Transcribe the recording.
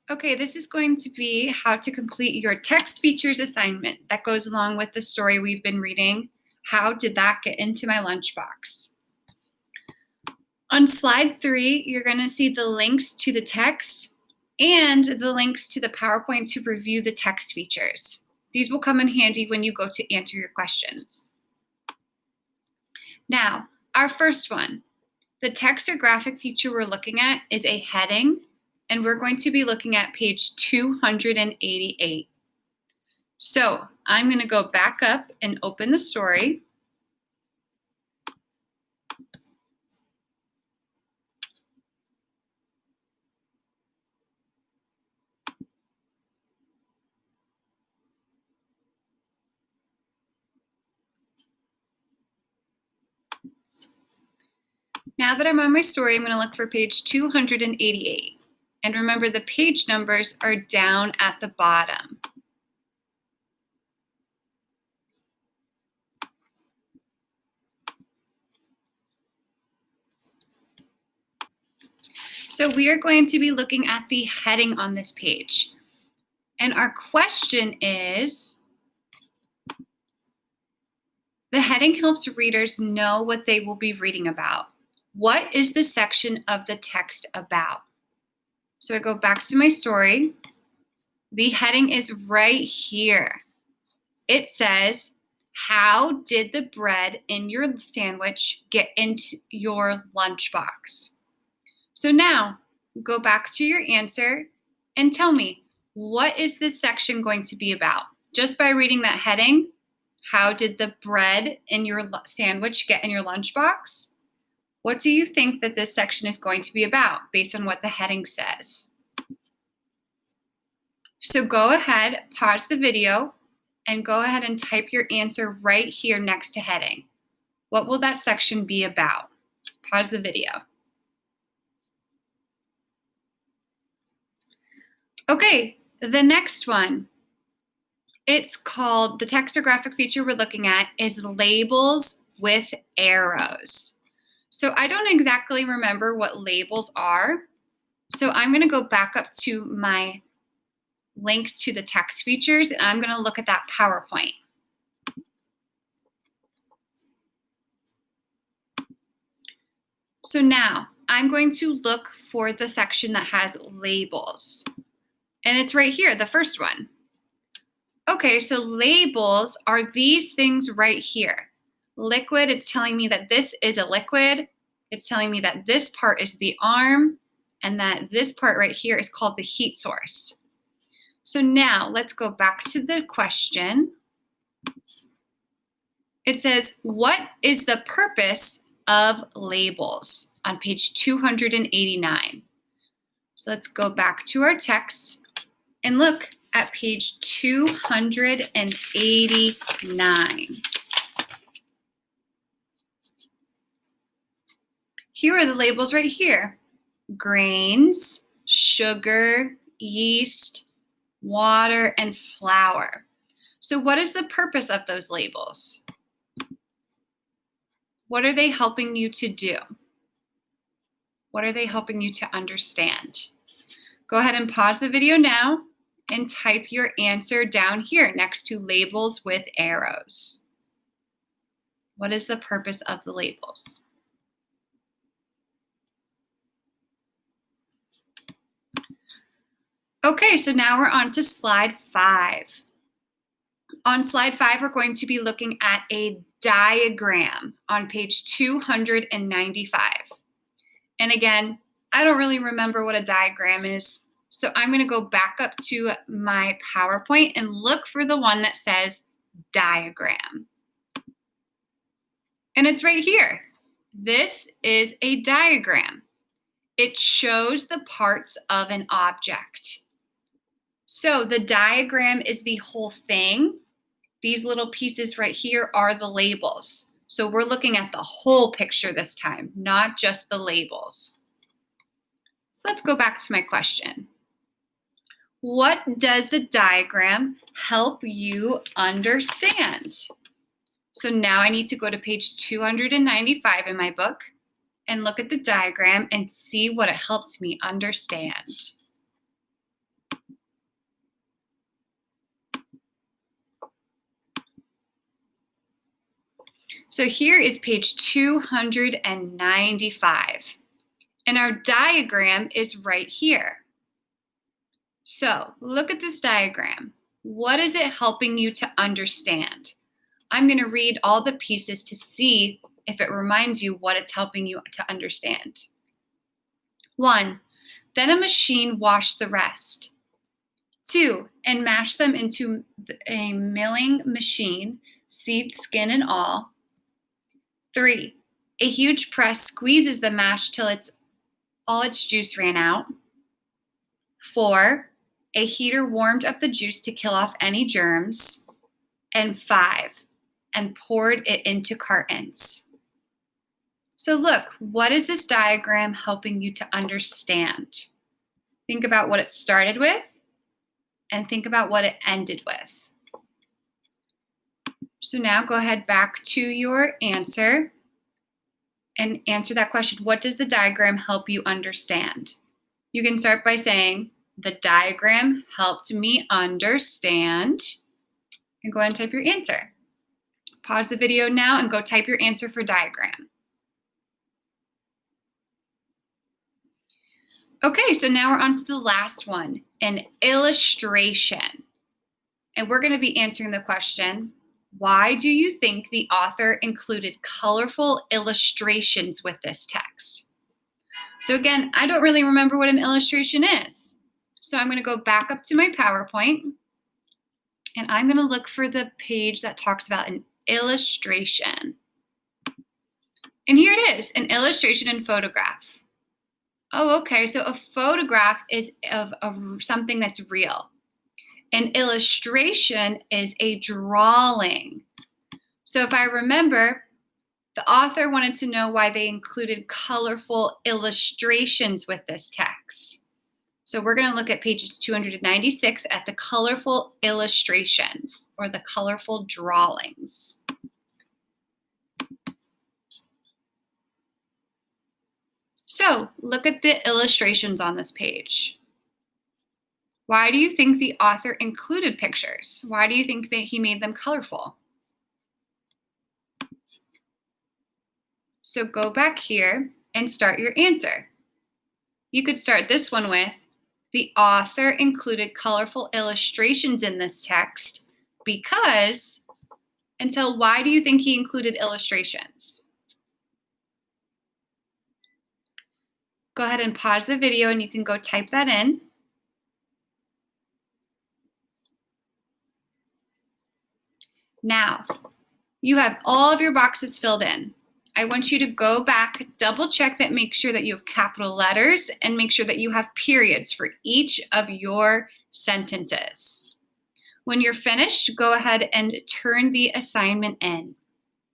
Okay, this is going to be how to complete your text features assignment that goes along with the story we've been reading. How did that get into my lunchbox? On slide 3, you're going to see the links to the text and the links to the PowerPoint to review the text features. These will come in handy when you go to answer your questions. Now, our first one, the text or graphic feature we're looking at is a heading, and we're going to be looking at page 288. So I'm going to go back up and open the story. Now that I'm on my story, I'm going to look for page 288. And remember, the page numbers are down at the bottom. So we are going to be looking at the heading on this page. And our question is, the heading helps readers know what they will be reading about. What is the section of the text about? So I go back to my story. The heading is right here. It says, how did the bread in your sandwich get into your lunchbox? So now go back to your answer and tell me, what is this section going to be about? Just by reading that heading, how did the bread in your sandwich get in your lunchbox? What do you think that this section is going to be about based on what the heading says? So go ahead, pause the video, and go ahead and type your answer right here next to heading. What will that section be about? Pause the video. Okay, the next one. It's called, the text or graphic feature we're looking at is labels with arrows. So I don't exactly remember what labels are. So I'm going to go back up to my link to the text features, and I'm going to look at that PowerPoint. So now I'm going to look for the section that has labels. And it's right here, the first one. Okay, so labels are these things right here. Liquid, it's telling me that this is a liquid. It's telling me that this part is the arm, and that this part right here is called the heat source. So now let's go back to the question. It says, what is the purpose of labels on page 289? So let's go back to our text and look at page 289. Here are the labels right here. Grains, sugar, yeast, water, and flour. So what is the purpose of those labels? What are they helping you to do? What are they helping you to understand? Go ahead and pause the video now and type your answer down here next to labels with arrows. What is the purpose of the labels? Okay, so now we're on to slide 5. On slide 5, we're going to be looking at a diagram on page 295. And again, I don't really remember what a diagram is, so I'm going to go back up to my PowerPoint and look for the one that says diagram. And it's right here. This is a diagram. It shows the parts of an object. So the diagram is the whole thing. These little pieces right here are the labels. So we're looking at the whole picture this time, not just the labels. So let's go back to my question. What does the diagram help you understand? So now I need to go to page 295 in my book and look at the diagram and see what it helps me understand. So here is page 295. And our diagram is right here. So look at this diagram. What is it helping you to understand? I'm going to read all the pieces to see if it reminds you what it's helping you to understand. 1. Then a machine washed the rest. 2. And mashed them into a milling machine, seed, skin, and all. 3. A huge press squeezes the mash till all its juice ran out. 4. A heater warmed up the juice to kill off any germs. And 5. And poured it into cartons. So look, what is this diagram helping you to understand? Think about what it started with and think about what it ended with. So now go ahead back to your answer and answer that question. What does the diagram help you understand? You can start by saying, the diagram helped me understand, and go ahead and type your answer. Pause the video now and go type your answer for diagram. Okay, so now we're on to the last one, an illustration. And we're going to be answering the question, why do you think the author included colorful illustrations with this text? So again, I don't really remember what an illustration is. So I'm going to go back up to my PowerPoint and I'm going to look for the page that talks about an illustration. And here it is, an illustration and photograph. Oh, okay, so a photograph is of something that's real. An illustration is a drawing. So if I remember, the author wanted to know why they included colorful illustrations with this text. So we're going to look at pages 296 at the colorful illustrations or the colorful drawings. So look at the illustrations on this page. Why do you think the author included pictures? Why do you think that he made them colorful? So go back here and start your answer. You could start this one with, the author included colorful illustrations in this text because, until why do you think he included illustrations? Go ahead and pause the video and you can go type that in. Now, you have all of your boxes filled in. I want you to go back, double check that, make sure that you have capital letters, and make sure that you have periods for each of your sentences. When you're finished, go ahead and turn the assignment in.